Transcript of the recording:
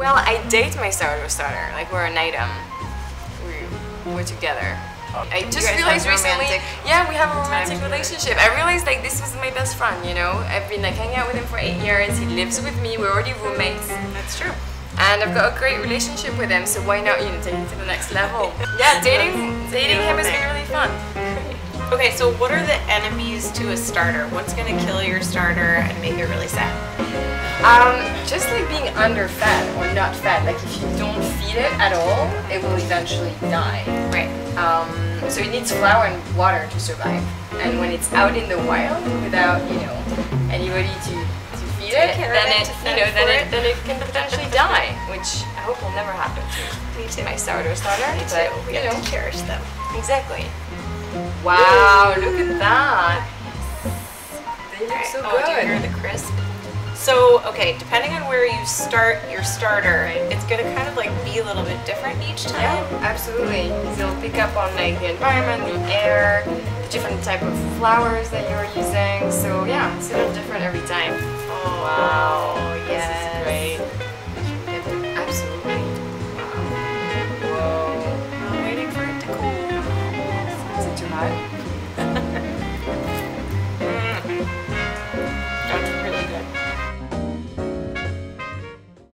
Well, I date my sourdough starter. Like we're an item. We're together. I just realized recently, yeah, we have a romantic relationship. I realized like this was my best friend, you know. I've been like hanging out with him for 8 years. He lives with me. We're already roommates. That's true. And I've got a great relationship with him, so why not, you know, take it to the next level? Yeah, dating him has been really fun. Okay, so what are the enemies to a starter? What's gonna kill your starter and make it really sad? Just like being underfed or not fed. Like if you don't feed it at all, it will eventually die. Right. So it needs flour and water to survive. And when it's out in the wild without, you know, anybody to feed it, then it can potentially die, which I hope will never happen to my sourdough starter. But we have to cherish them. Exactly. Wow, look at that. They look so good. Do you hear the crisp? So, okay, depending on where you start your starter, it's going to kind of like be a little bit different each time. Yeah, absolutely. Because it'll pick up on like the environment, the air, the different type of flours that you're using. So yeah, it's a little different every time. Oh, wow. Yes. This is great. Absolutely. Wow. Whoa. I'm waiting for it to cool. Is it too hot?